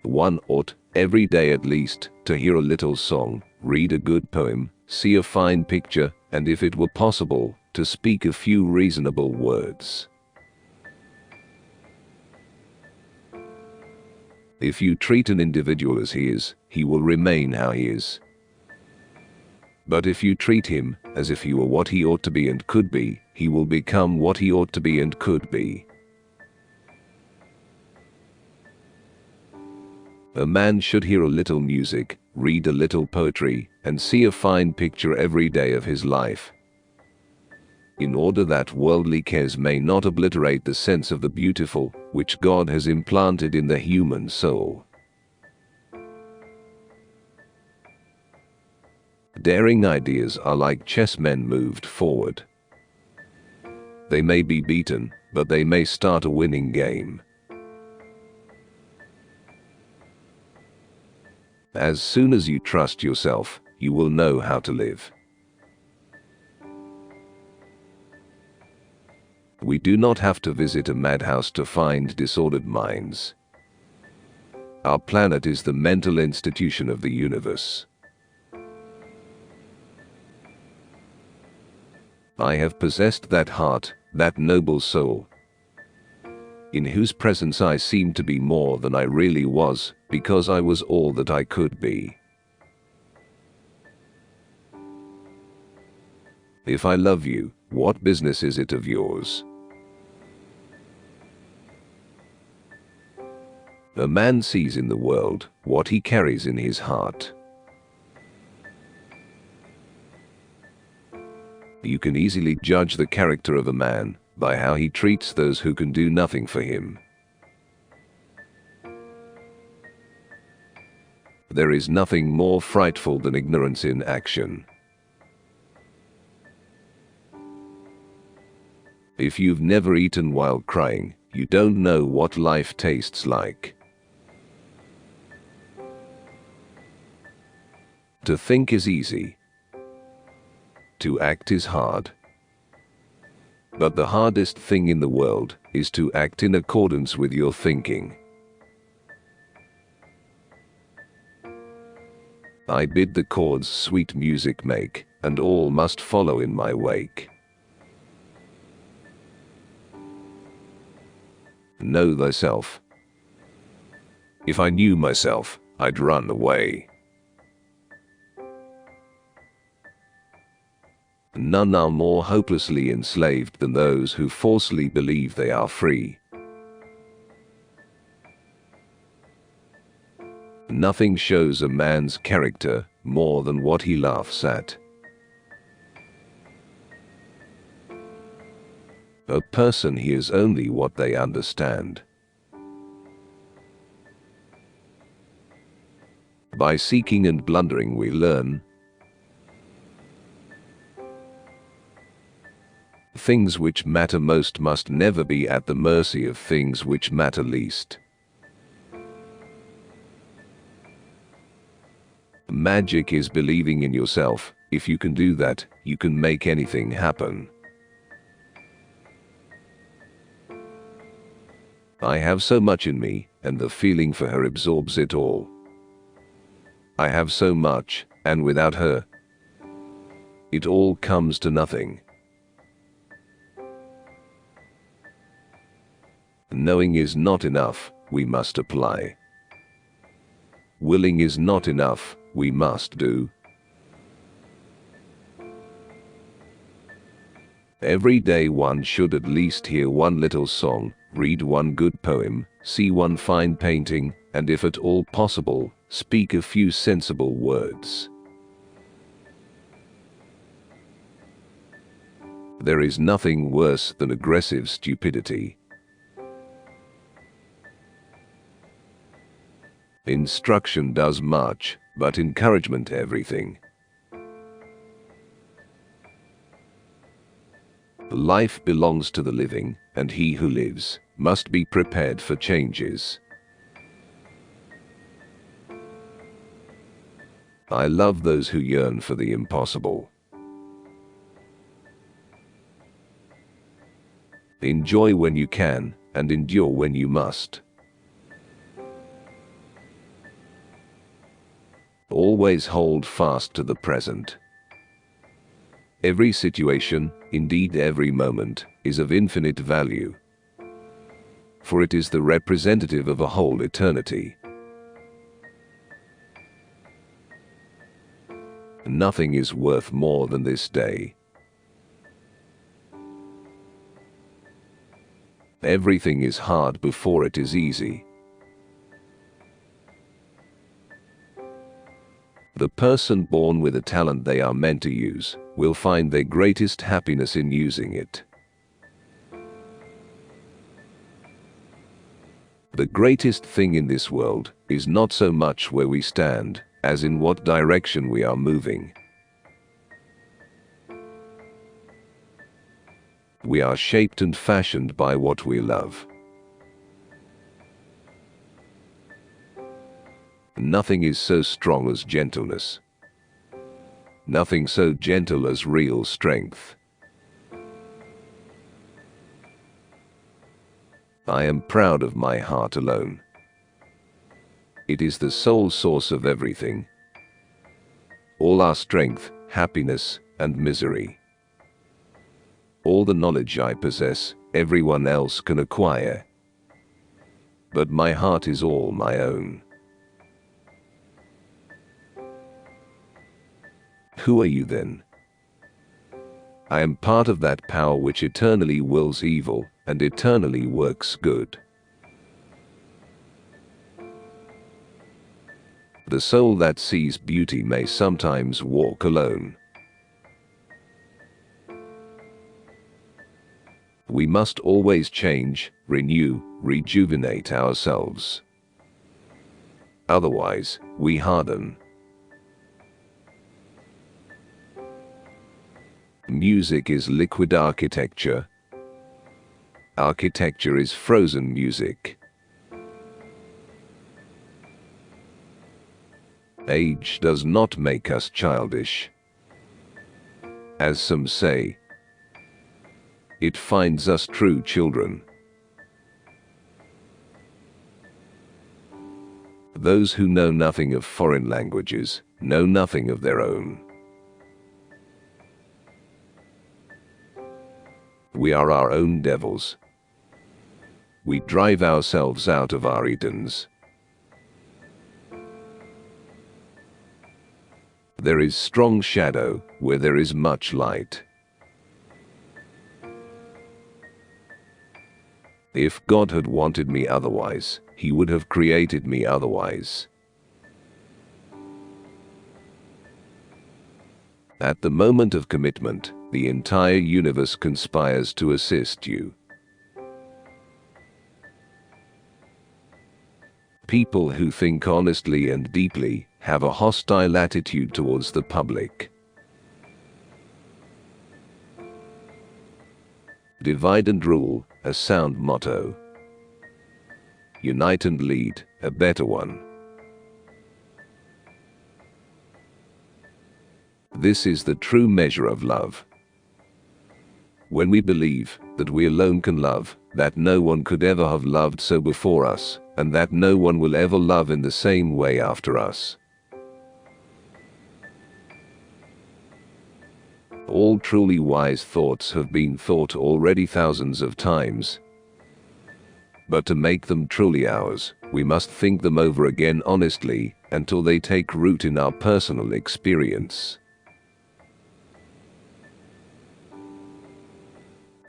One ought, every day at least, to hear a little song, read a good poem, see a fine picture, and if it were possible, to speak a few reasonable words. If you treat an individual as he is, he will remain how he is. But if you treat him as if he were what he ought to be and could be, he will become what he ought to be and could be. A man should hear a little music, read a little poetry, and see a fine picture every day of his life, in order that worldly cares may not obliterate the sense of the beautiful, which God has implanted in the human soul. Daring ideas are like chessmen moved forward. They may be beaten, but they may start a winning game. As soon as you trust yourself, you will know how to live. We do not have to visit a madhouse to find disordered minds. Our planet is the mental institution of the universe. I have possessed that heart, that noble soul, in whose presence I seemed to be more than I really was, because I was all that I could be. If I love you, what business is it of yours? A man sees in the world what he carries in his heart. You can easily judge the character of a man by how he treats those who can do nothing for him. There is nothing more frightful than ignorance in action. If you've never eaten while crying, you don't know what life tastes like. To think is easy. To act is hard. But the hardest thing in the world is to act in accordance with your thinking. I bid the chords sweet music make, and all must follow in my wake. Know thyself. If I knew myself, I'd run away. None are more hopelessly enslaved than those who falsely believe they are free. Nothing shows a man's character more than what he laughs at. A person hears only what they understand. By seeking and blundering we learn. Things which matter most must never be at the mercy of things which matter least. Magic is believing in yourself. If you can do that, you can make anything happen. I have so much in me, and the feeling for her absorbs it all. I have so much, and without her, it all comes to nothing. Knowing is not enough, we must apply. Willing is not enough, we must do. Every day one should at least hear one little song, read one good poem, see one fine painting, and if at all possible, speak a few sensible words. There is nothing worse than aggressive stupidity. Instruction does much, but encouragement everything. Life belongs to the living, and he who lives must be prepared for changes. I love those who yearn for the impossible. Enjoy when you can, and endure when you must. Always hold fast to the present. Every situation, indeed every moment, is of infinite value, for it is the representative of a whole eternity. Nothing is worth more than this day. Everything is hard before it is easy. The person born with a talent they are meant to use will find their greatest happiness in using it. The greatest thing in this world is not so much where we stand, as in what direction we are moving. We are shaped and fashioned by what we love. Nothing is so strong as gentleness. Nothing so gentle as real strength. I am proud of my heart alone. It is the sole source of everything. All our strength, happiness, and misery. All the knowledge I possess, everyone else can acquire. But my heart is all my own. Who are you then? I am part of that power which eternally wills evil and eternally works good. The soul that sees beauty may sometimes walk alone. We must always change, renew, rejuvenate ourselves. Otherwise, we harden. Music is liquid architecture. Architecture is frozen music. Age does not make us childish. As some say, it finds us true children. Those who know nothing of foreign languages know nothing of their own. We are our own devils. We drive ourselves out of our Edens. There is strong shadow where there is much light. If God had wanted me otherwise, He would have created me otherwise. At the moment of commitment, the entire universe conspires to assist you. People who think honestly and deeply have a hostile attitude towards the public. Divide and rule, a sound motto. Unite and lead, a better one. This is the true measure of love. When we believe that we alone can love, that no one could ever have loved so before us, and that no one will ever love in the same way after us. All truly wise thoughts have been thought already thousands of times. But to make them truly ours, we must think them over again honestly, until they take root in our personal experience.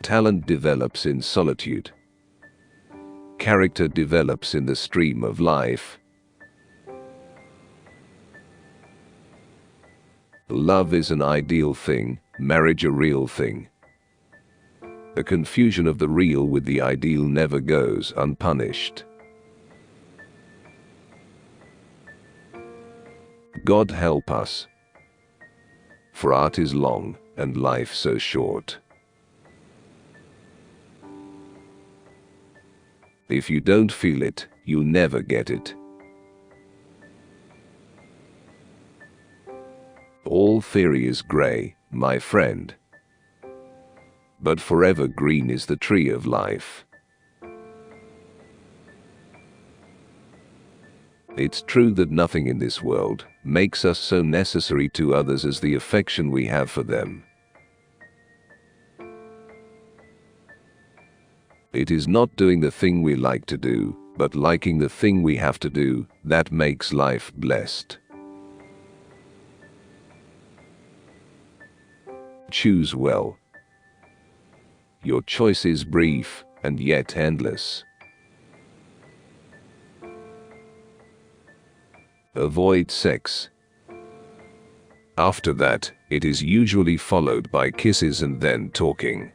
Talent develops in solitude. Character develops in the stream of life. Love is an ideal thing, marriage a real thing. A confusion of the real with the ideal never goes unpunished. God help us, for art is long and life so short. If you don't feel it, you'll never get it. All theory is gray, my friend. But forever green is the tree of life. It's true that nothing in this world makes us so necessary to others as the affection we have for them. It is not doing the thing we like to do, but liking the thing we have to do, that makes life blessed. Choose well. Your choice is brief and yet endless. Avoid sex. After that, it is usually followed by kisses and then talking.